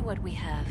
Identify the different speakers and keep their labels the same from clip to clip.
Speaker 1: what we have.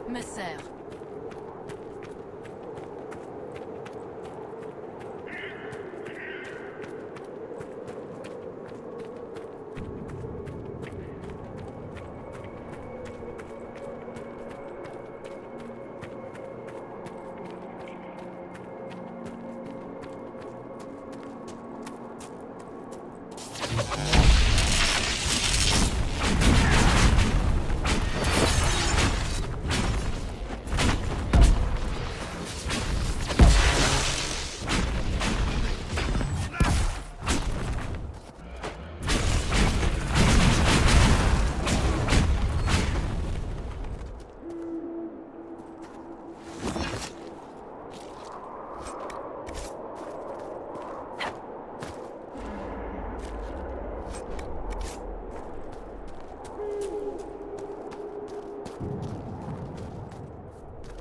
Speaker 1: Messer.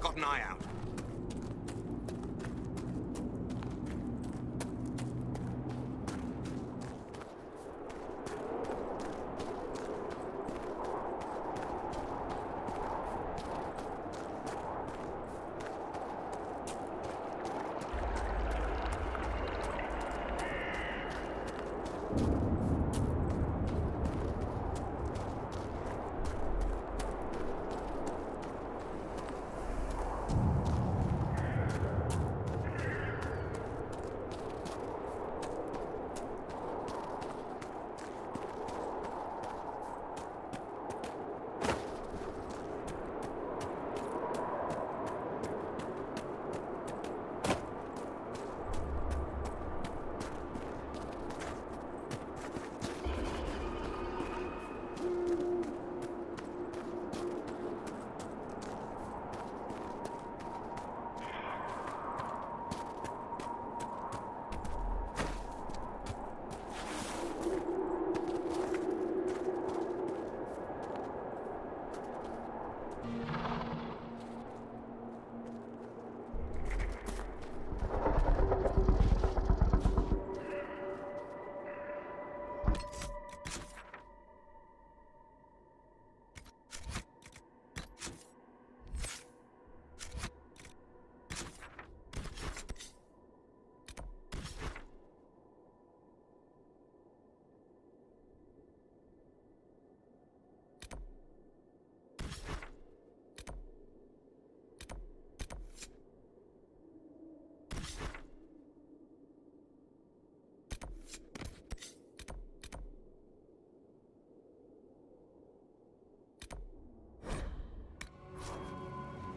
Speaker 2: Got an eye out.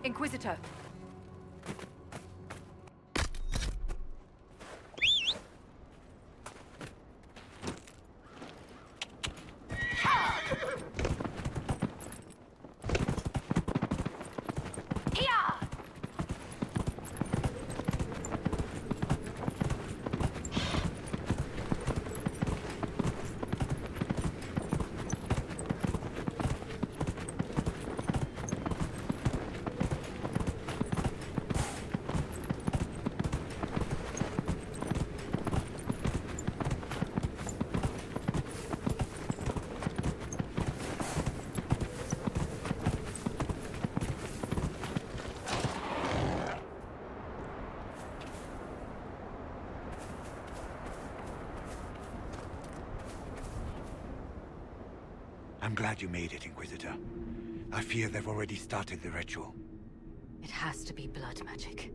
Speaker 1: Inquisitor. I'm glad you made it, Inquisitor. I fear they've already started the ritual.
Speaker 2: It has to be blood magic.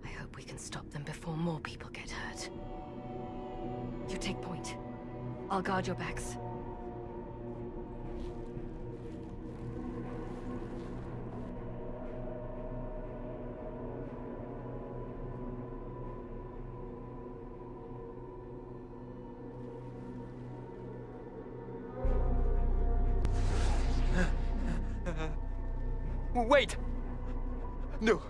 Speaker 2: I hope we can stop them before more people get hurt. You take point. I'll guard your backs.
Speaker 3: Wait! No!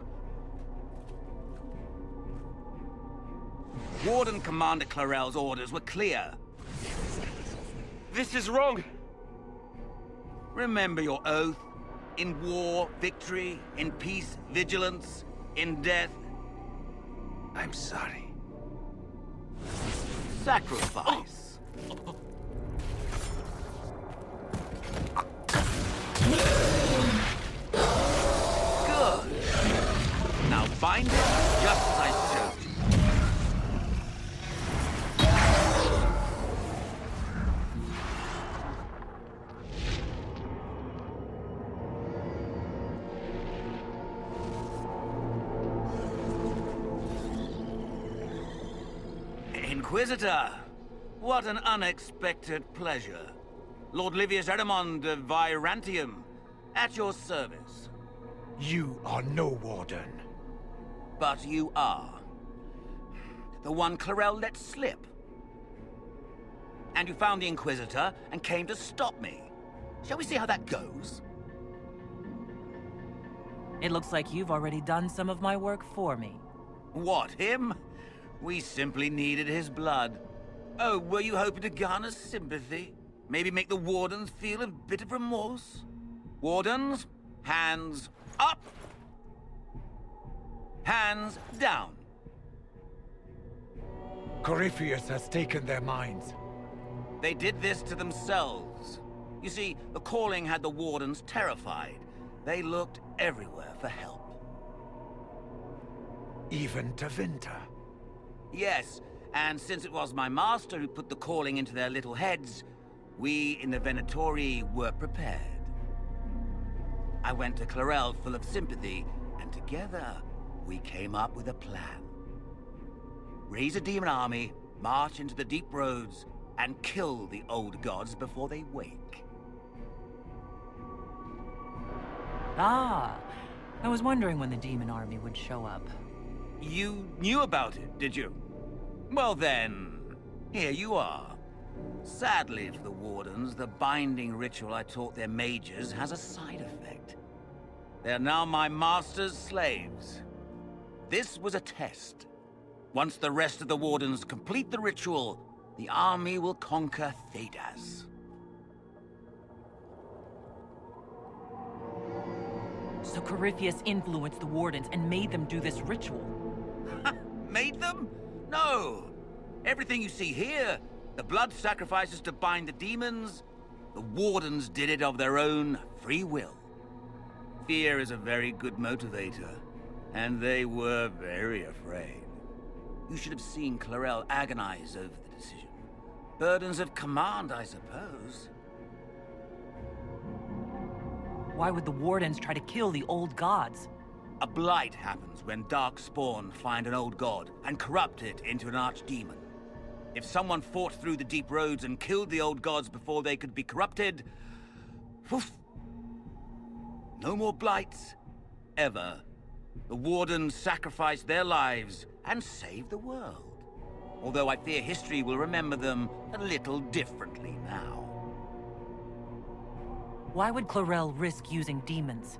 Speaker 4: Warden Commander Clarel's orders were clear.
Speaker 3: This is wrong!
Speaker 4: Remember your oath. In war, victory. In peace, vigilance. In death,
Speaker 1: I'm sorry.
Speaker 4: sacrifice. Good. Now bind it just as I showed you. Inquisitor, what an unexpected pleasure. Lord Livius Erimond of Virantium, at your service.
Speaker 1: You are no warden.
Speaker 4: But you are. The one Clarel let slip. And you found the Inquisitor and came to stop me. Shall we see how that goes?
Speaker 5: It looks like you've already done some of my work for me.
Speaker 4: What, him? We simply needed his blood. Oh, were you hoping to garner sympathy? Maybe make the Wardens feel a bit of remorse? Wardens, hands up! Hands down.
Speaker 1: Corypheus has taken their minds.
Speaker 4: They did this to themselves. You see, the calling had the Wardens terrified. They looked everywhere for help.
Speaker 1: Even to Vinter.
Speaker 4: Yes, and since it was my master who put the calling into their little heads, we in the Venatori were prepared. I went to Clarel full of sympathy, and together we came up with a plan. Raise a demon army, march into the deep roads, and kill the old gods before they wake.
Speaker 5: Ah, I was wondering when the demon army would show up.
Speaker 4: You knew about it, did you? Well then, here you are. Sadly for the Wardens, the binding ritual I taught their mages has a side effect. They are now my master's slaves. This was a test. Once the rest of the Wardens complete the ritual, the army will conquer Thedas.
Speaker 5: So Corypheus influenced the Wardens and made them do this ritual.
Speaker 4: Made them? No! Everything you see here, the blood sacrifices to bind the demons, the Wardens did it of their own free will. Fear is a very good motivator, and they were very afraid. You should have seen Clarel agonize over the decision. Burdens of command, I suppose.
Speaker 5: Why would the Wardens try to kill the old gods?
Speaker 4: A blight happens when dark spawn find an old god and corrupt it into an archdemon. If someone fought through the deep roads and killed the old gods before they could be corrupted, poof, no more blights, ever. The Wardens sacrificed their lives and saved the world. Although I fear history will remember them a little differently now.
Speaker 5: Why would Clarel risk using demons?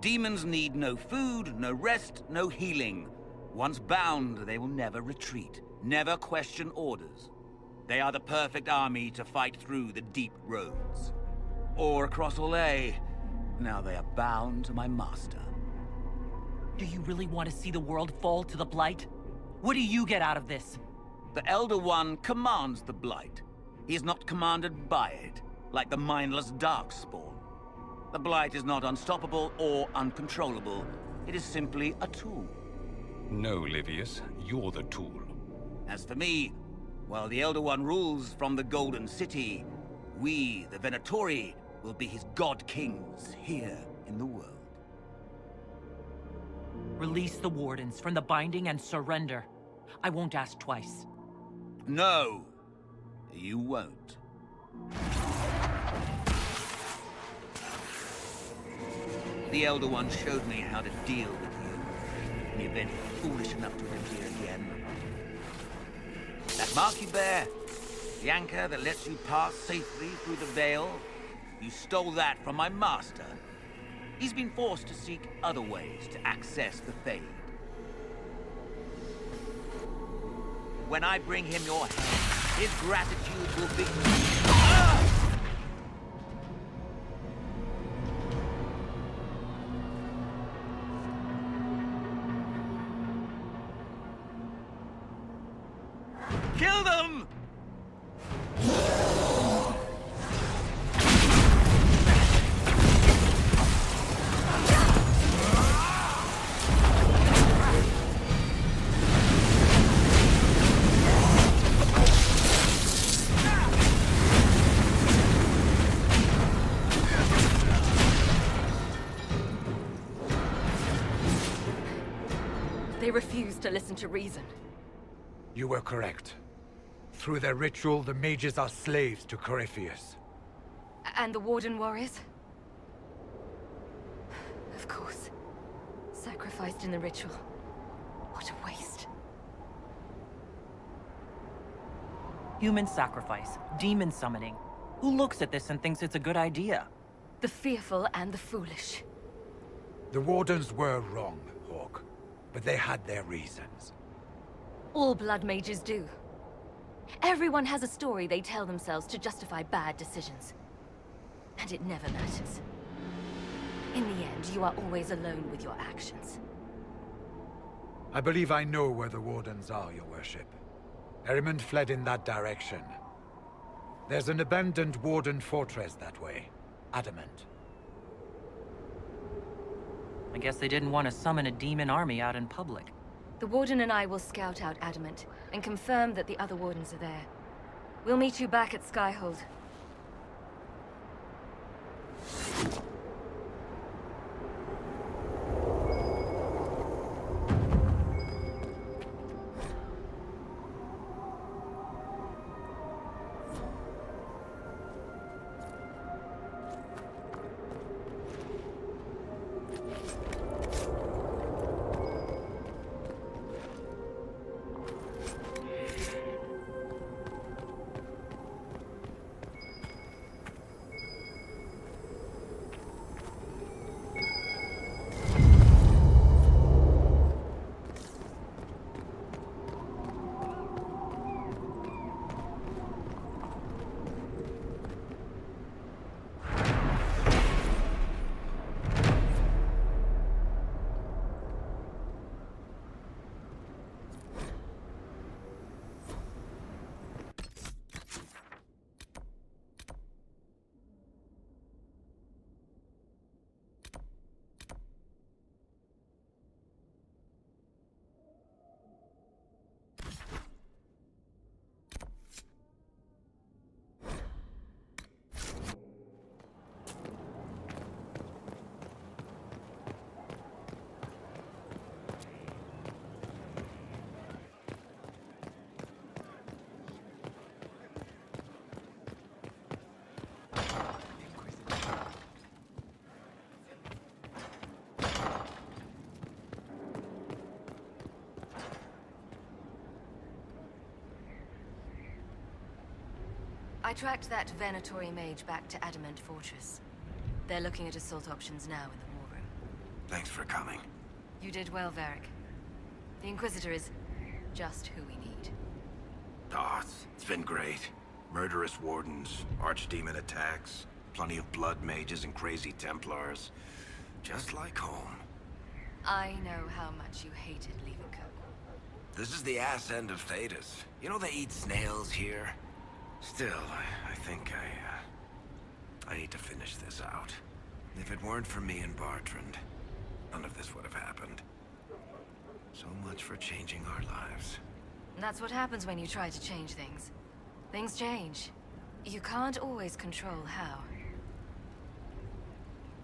Speaker 4: Demons need no food, no rest, no healing. Once bound, they will never retreat, never question orders. They are the perfect army to fight through the deep roads. Or across Olay. Now they are bound to my master.
Speaker 5: Do you really want to see the world fall to the Blight? What do you get out of this?
Speaker 4: The Elder One commands the Blight. He is not commanded by it, like the mindless Darkspawn. The Blight is not unstoppable or uncontrollable. It is simply a tool.
Speaker 6: No, Livius, you're the tool.
Speaker 4: As for me, while the Elder One rules from the Golden City, We, the Venatori, will be his god kings here in the world.
Speaker 5: Release the Wardens from the binding and surrender. I won't ask twice.
Speaker 4: No, you won't. The Elder One showed me how to deal with you, in the event you're foolish enough to appear again. That mark you bear, the anchor that lets you pass safely through the veil, you stole that from my master. He's been forced to seek other ways to access the Fade. When I bring him your head, his gratitude will be... Kill them!
Speaker 2: They refuse to listen to reason.
Speaker 1: You were correct. Through their ritual, the mages are slaves to Corypheus.
Speaker 2: And the Warden warriors? Of course. Sacrificed in the ritual. What a waste.
Speaker 5: Human sacrifice, demon summoning. Who looks at this and thinks it's a good idea?
Speaker 2: The fearful and the foolish.
Speaker 1: The Wardens were wrong, Hawk. But they had their reasons.
Speaker 2: All blood mages do. Everyone has a story they tell themselves to justify bad decisions. And it never matters. In the end, you are always alone with your actions.
Speaker 1: I believe I know where the Wardens are, Your Worship. Erimond fled in that direction. There's an abandoned Warden fortress that way. Adamant.
Speaker 5: I guess they didn't want to summon a demon army out in public.
Speaker 2: The Warden and I will scout out Adamant and confirm that the other Wardens are there. We'll meet you back at Skyhold. I tracked that Venatori mage back to Adamant Fortress. They're looking at assault options now in the war room.
Speaker 1: Thanks for coming.
Speaker 2: You did well, Varric. The Inquisitor is just who we need.
Speaker 7: It's been great. Murderous Wardens, archdemon attacks, plenty of blood mages and crazy Templars. Just like home.
Speaker 2: I know how much you hated leaving Kirkwall.
Speaker 7: This is the ass end of Thedas. You know they eat snails here? Still, I think I need to finish this out. If it weren't for me and Bartrand, none of this would have happened. So much for changing our lives.
Speaker 2: And that's what happens when you try to change things. Things change. You can't always control how.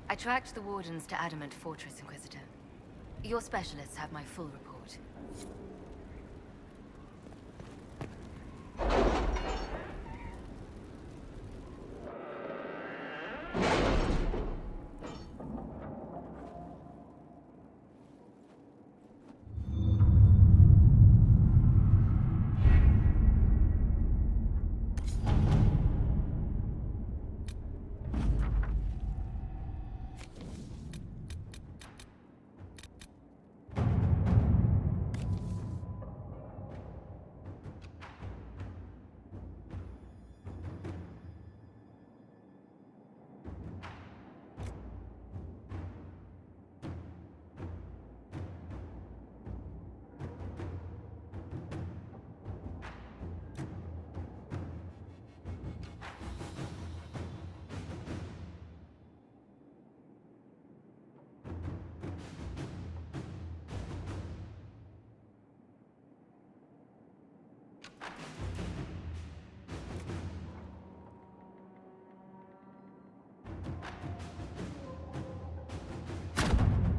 Speaker 2: I tracked the Wardens to Adamant Fortress, Inquisitor. Your specialists have my full report.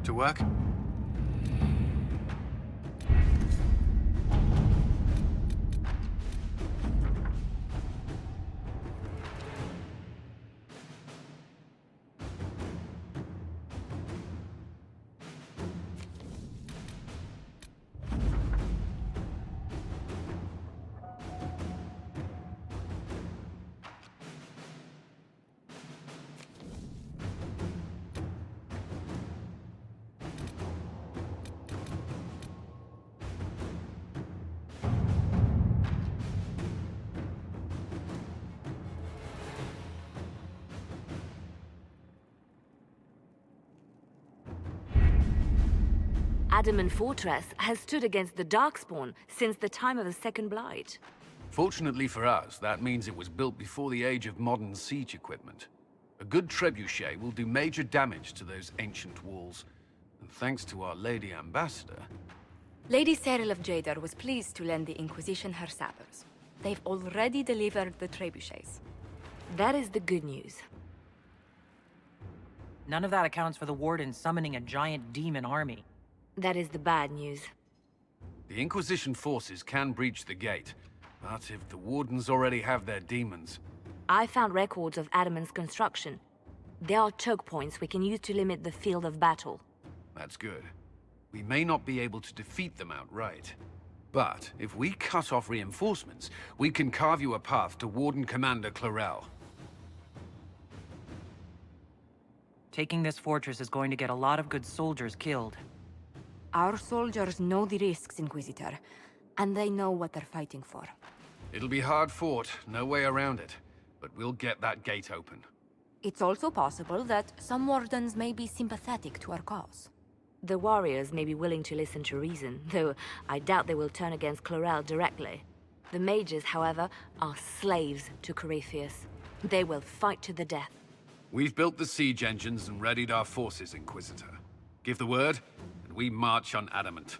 Speaker 8: To work?
Speaker 9: Adamant Fortress has stood against the Darkspawn since the time of the Second Blight.
Speaker 8: Fortunately for us, that means it was built before the age of modern siege equipment. A good trebuchet will do major damage to those ancient walls. And thanks to our Lady Ambassador...
Speaker 9: Lady Cyril of Jadar was pleased to lend the Inquisition her sappers. They've already delivered the trebuchets. That is the good news.
Speaker 5: None of that accounts for the Warden summoning a giant demon army.
Speaker 9: That is the bad news.
Speaker 8: The Inquisition forces can breach the gate, but if the Wardens already have their demons...
Speaker 9: I found records of Adamant's construction. There are choke points we can use to limit the field of battle.
Speaker 8: That's good. We may not be able to defeat them outright. But if we cut off reinforcements, we can carve you a path to Warden Commander Clarel.
Speaker 5: Taking this fortress is going to get a lot of good soldiers killed.
Speaker 9: Our soldiers know the risks, Inquisitor, and they know what they're fighting for.
Speaker 8: It'll be hard fought, no way around it. But we'll get that gate open.
Speaker 9: It's also possible that some Wardens may be sympathetic to our cause. The warriors may be willing to listen to reason, though I doubt they will turn against Clarel directly. The mages, however, are slaves to Corypheus. They will fight to the death.
Speaker 8: We've built the siege engines and readied our forces, Inquisitor. Give the word, and we march on Adamant.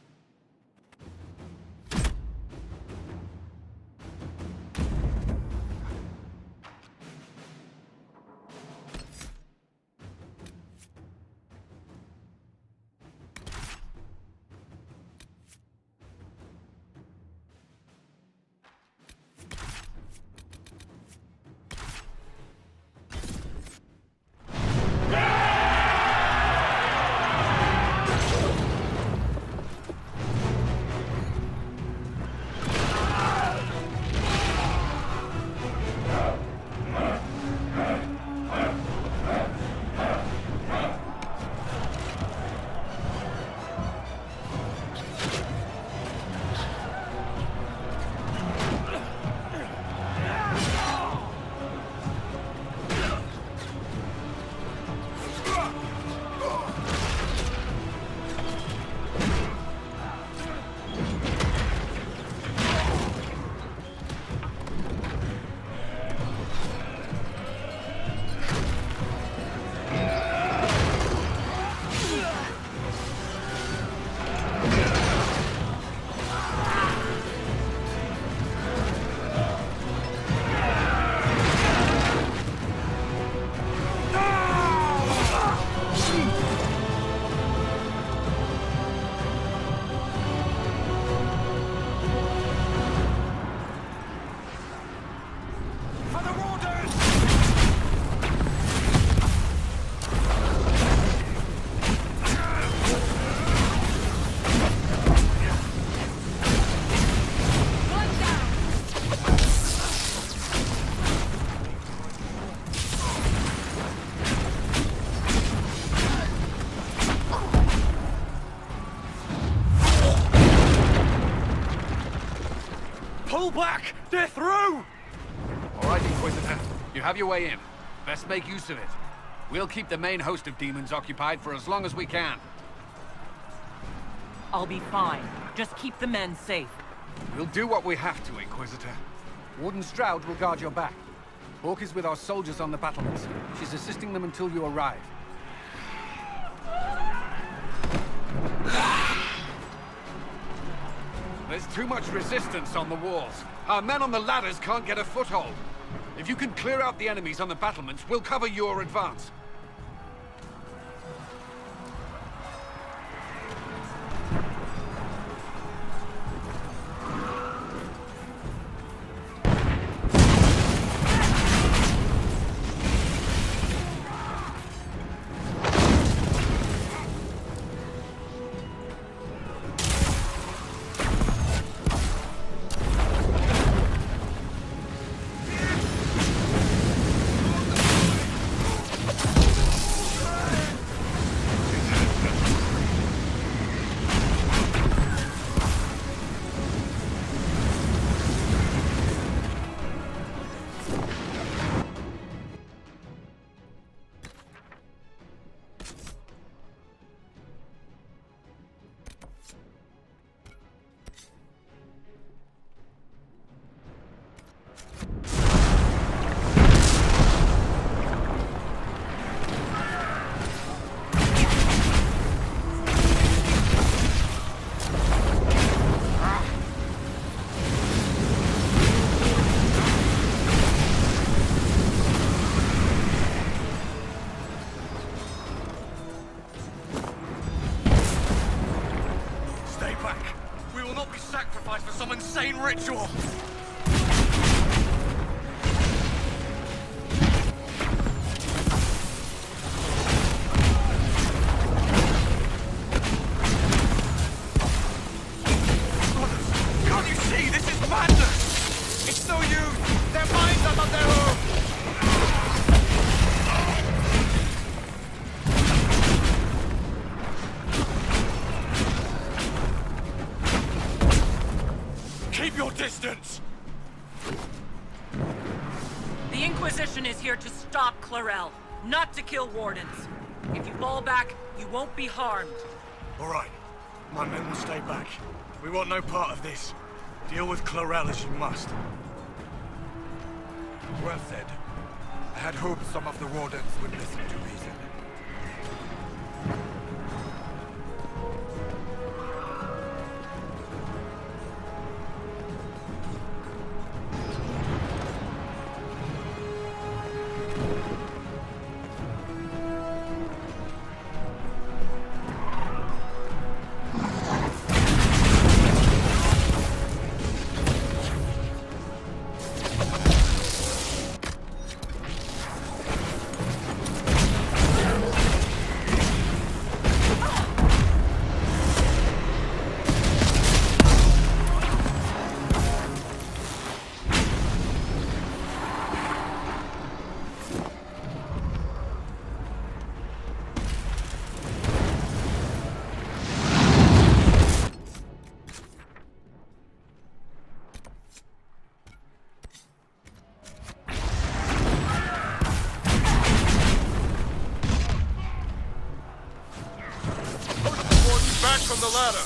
Speaker 3: Pull back! They're through!
Speaker 8: All right, Inquisitor. You have your way in. Best make use of it. We'll keep the main host of demons occupied for as long as we can.
Speaker 5: I'll be fine. Just keep the men safe.
Speaker 8: We'll do what we have to, Inquisitor. Warden Stroud will guard your back. Hawk is with our soldiers on the battlements. She's assisting them until you arrive. There's too much resistance on the walls. Our men on the ladders can't get a foothold. If you can clear out the enemies on the battlements, we'll cover your advance.
Speaker 3: For some insane ritual! Can't you see? This is madness! It's no use! Their minds are not their own! Keep your distance!
Speaker 5: The Inquisition is here to stop Clarel, not to kill wardens. If you fall back, you won't be harmed.
Speaker 3: All right. My men will stay back. We want no part of this. Deal with Clarel as you must.
Speaker 1: Well said. I had hoped some of the wardens would listen to reason.
Speaker 3: Back from the ladder!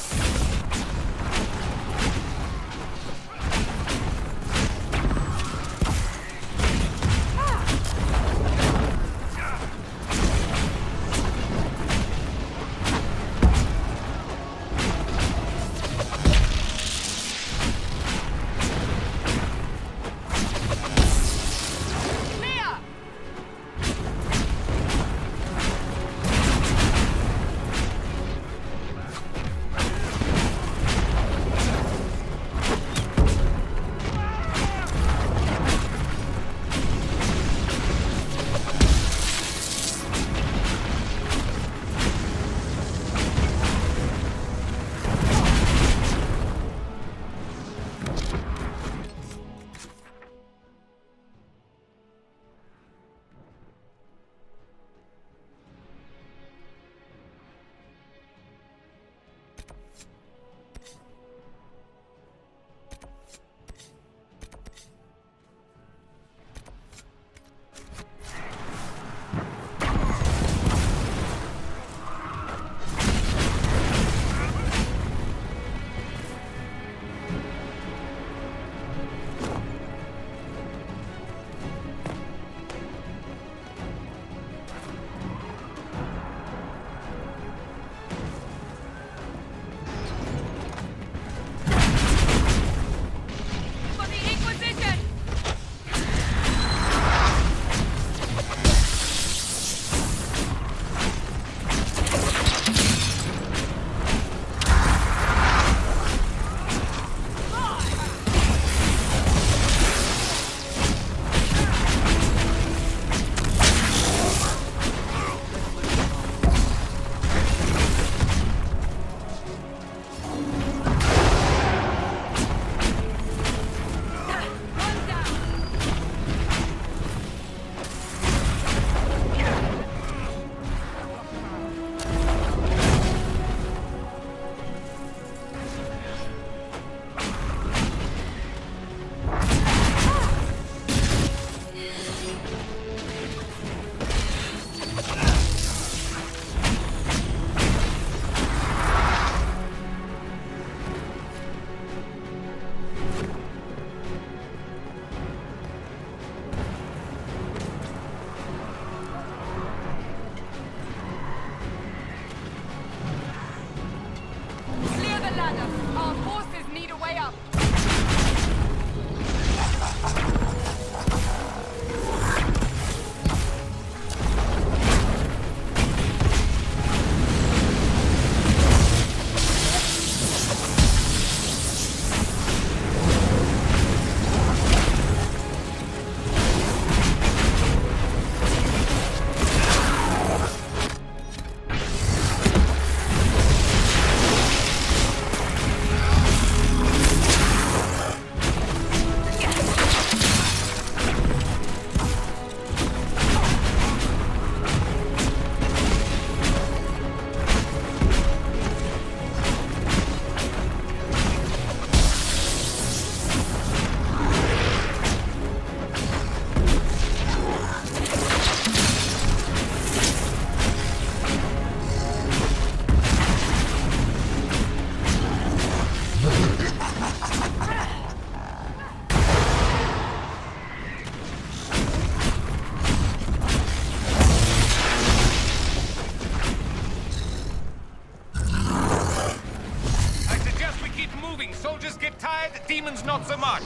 Speaker 3: Wardens not so much!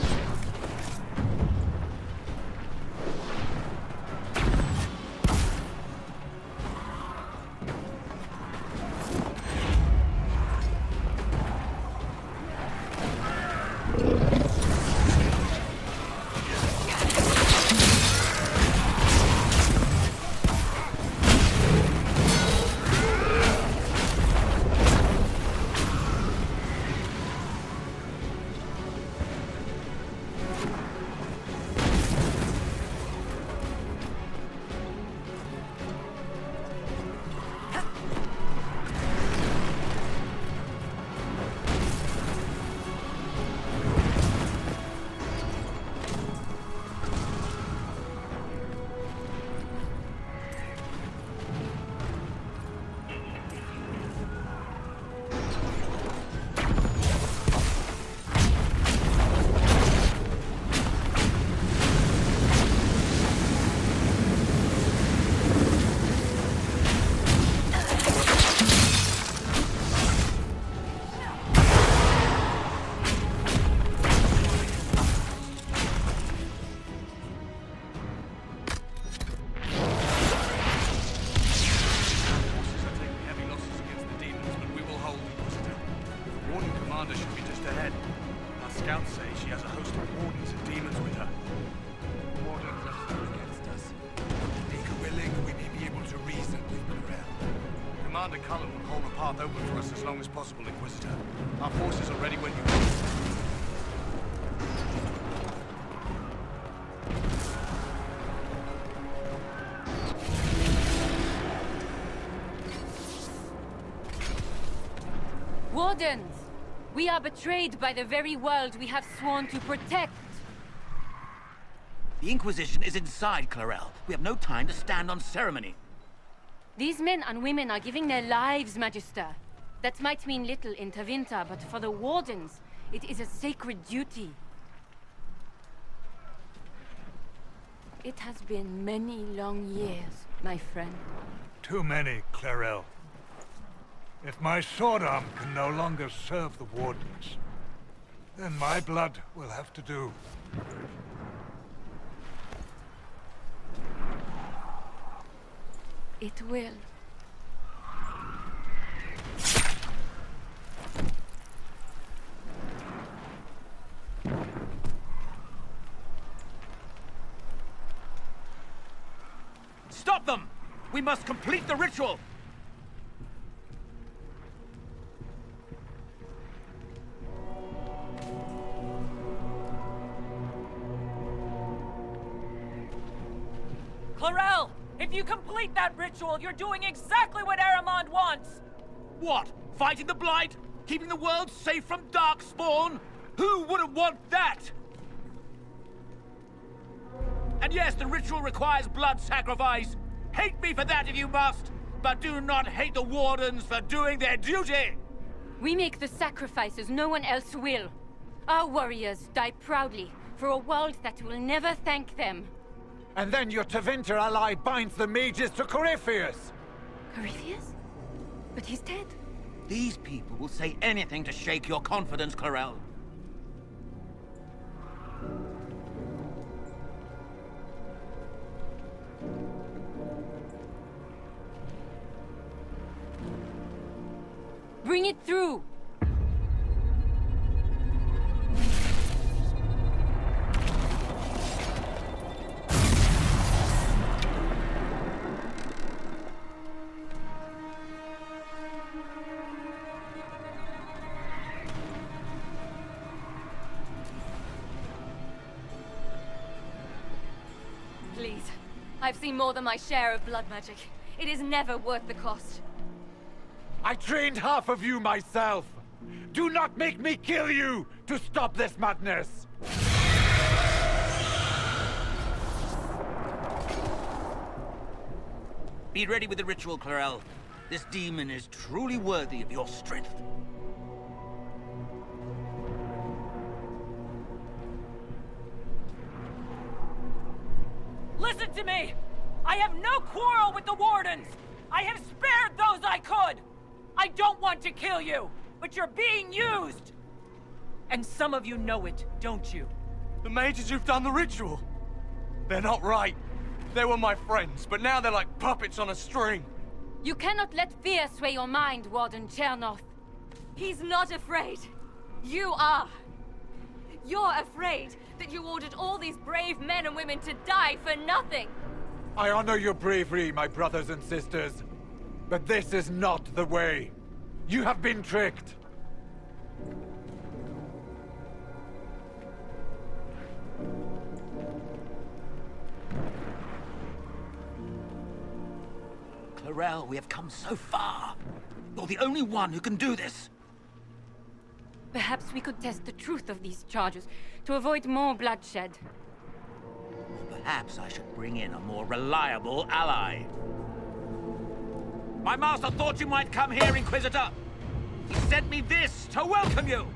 Speaker 8: Commander Cullen will hold the path open for us as long as possible, Inquisitor. Our forces are ready when you are.
Speaker 9: Wardens! We are betrayed by the very world we have sworn to protect.
Speaker 4: The Inquisition is inside, Clarel. We have no time to stand on ceremony.
Speaker 9: These men and women are giving their lives, Magister. That might mean little in Tevinter, but for the Wardens, it is a sacred duty. It has been many long years, my friend.
Speaker 10: Too many, Clarel. If my sword arm can no longer serve the Wardens, then my blood will have to do.
Speaker 9: It will.
Speaker 4: Stop them! We must complete the ritual!
Speaker 5: Clarel! If you complete that ritual, you're doing exactly what Aramond wants!
Speaker 4: What? Fighting the Blight? Keeping the world safe from Darkspawn? Who wouldn't want that? And yes, the ritual requires blood sacrifice. Hate me for that if you must, but do not hate the Wardens for doing their duty!
Speaker 9: We make the sacrifices no one else will. Our warriors die proudly for a world that will never thank them.
Speaker 1: And then your Tevinter ally binds the mages to Corypheus!
Speaker 9: Corypheus? But he's dead.
Speaker 4: These people will say anything to shake your confidence, Clarel.
Speaker 9: Bring it through! Please. I've seen more than my share of blood magic. It is never worth the cost.
Speaker 1: I trained half of you myself! Do not make me kill you to stop this madness!
Speaker 4: Be ready with the ritual, Clarel. This demon is truly worthy of your strength.
Speaker 5: Listen to me! I have no quarrel with the Wardens! I have spared those I could! I don't want to kill you, but you're being used! And some of you know it, don't you?
Speaker 3: The mages who've done the ritual. They're not right. They were my friends, but now they're like puppets on a string.
Speaker 11: You cannot let fear sway your mind, Warden Chernoff.
Speaker 2: He's not afraid. You are. You're afraid that you ordered all these brave men and women to die for nothing.
Speaker 1: I honor your bravery, my brothers and sisters. But this is not the way. You have been tricked.
Speaker 4: Clarel, we have come so far. You're the only one who can do this.
Speaker 11: Perhaps we could test the truth of these charges to avoid more bloodshed.
Speaker 4: Or perhaps I should bring in a more reliable ally. My master thought you might come here, Inquisitor. He sent me this to welcome you.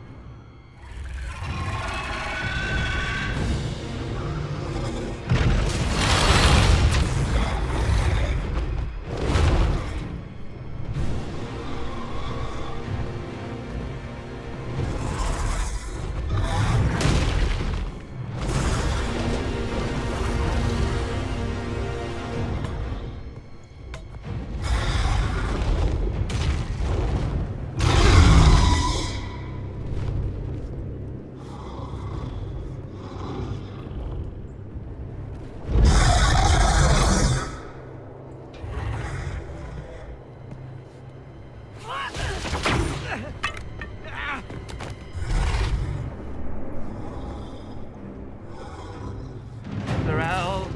Speaker 4: Clarel.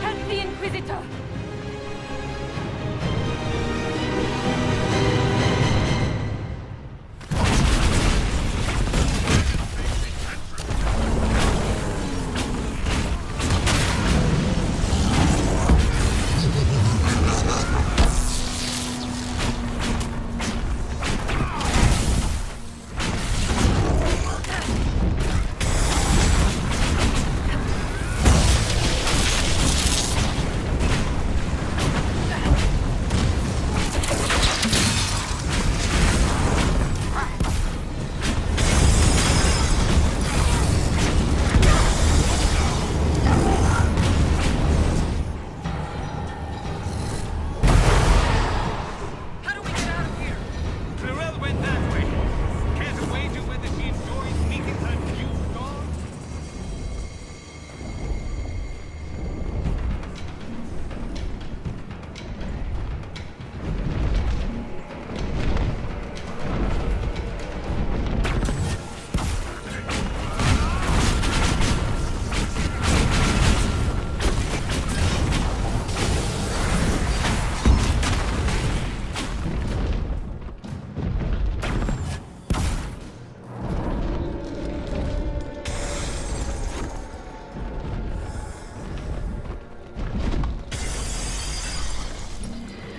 Speaker 11: Help the Inquisitor!
Speaker 5: How do we get out of here?
Speaker 3: Clarel went that way. Care to wager whether she enjoys meeting her new god?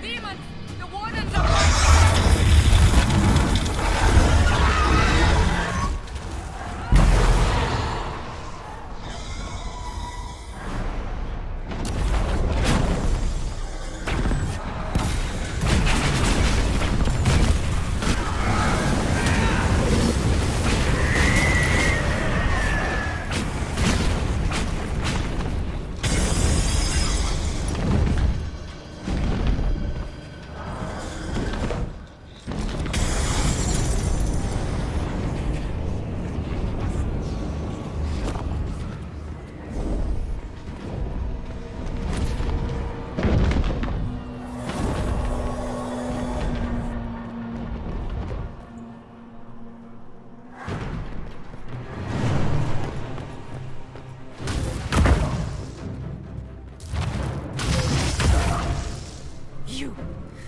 Speaker 11: Demons! The Wardens are...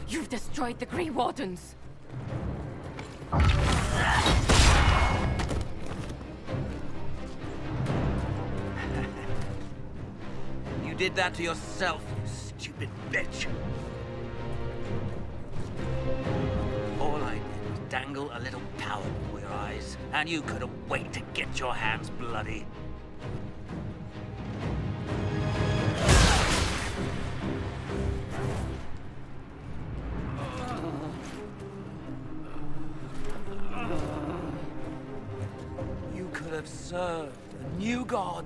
Speaker 11: You've destroyed the Grey Wardens!
Speaker 4: You did that to yourself, you stupid bitch. All I did was dangle dangle a little power before your eyes, and you couldn't wait to get your hands bloody. You could have served a new god.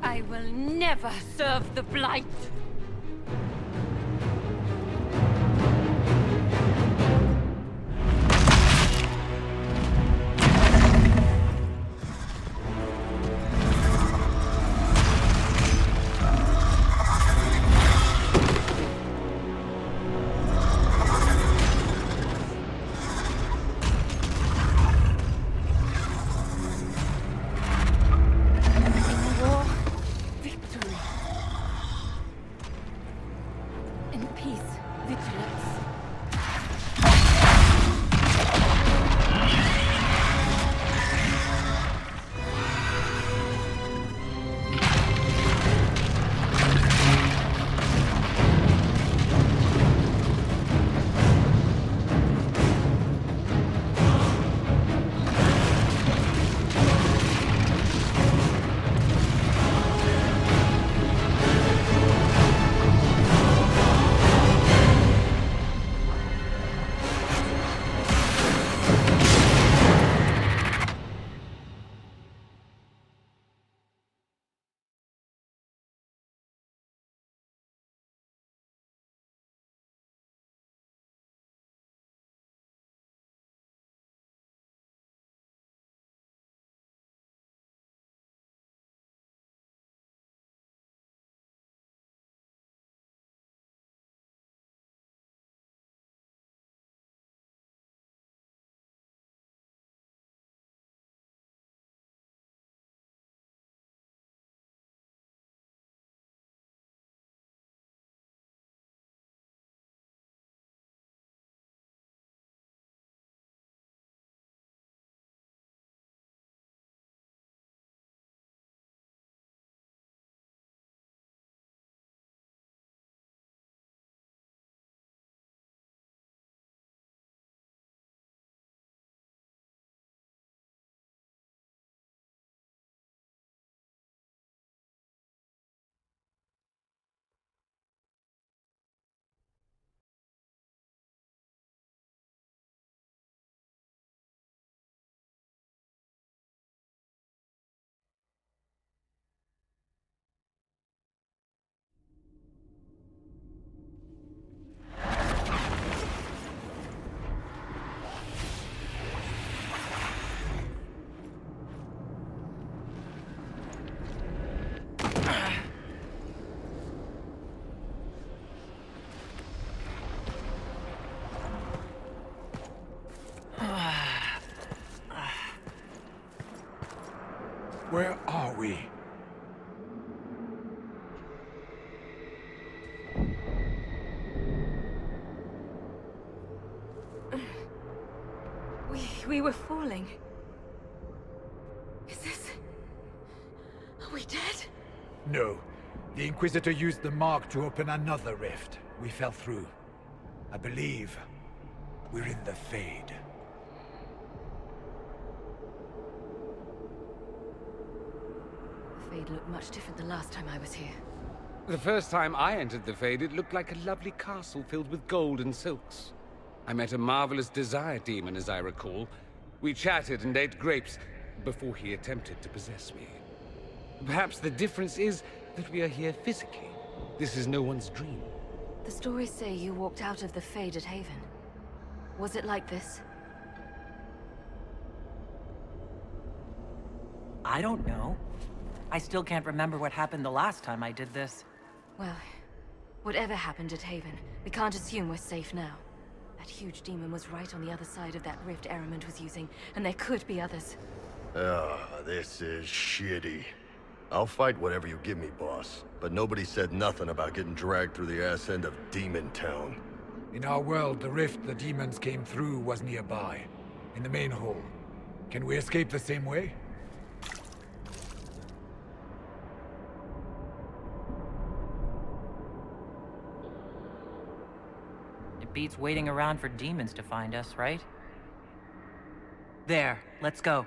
Speaker 11: I will never serve the Blight!
Speaker 1: Where are we?
Speaker 2: We were falling. Is this... Are we dead?
Speaker 1: No. The Inquisitor used the mark to open another rift. We fell through. I believe we're in the Fade.
Speaker 2: The Fade looked much different the last time I was here.
Speaker 6: The first time I entered the Fade, it looked like a lovely castle filled with gold and silks. I met a marvelous desire demon, as I recall. We chatted and ate grapes before he attempted to possess me. Perhaps the difference is that we are here physically. This is no one's dream.
Speaker 2: The stories say you walked out of the Fade at Haven. Was it like this?
Speaker 12: I don't know. I still can't remember what happened the last time I did this.
Speaker 2: Well, whatever happened at Haven, we can't assume we're safe now. That huge demon was right on the other side of that rift Erimond was using, and there could be others.
Speaker 13: This is shitty. I'll fight whatever you give me, boss. But nobody said nothing about getting dragged through the ass end of Demon Town.
Speaker 1: In our world, the rift the demons came through was nearby, in the main hall. Can we escape the same way?
Speaker 12: It beats waiting around for demons to find us, right? There, let's go.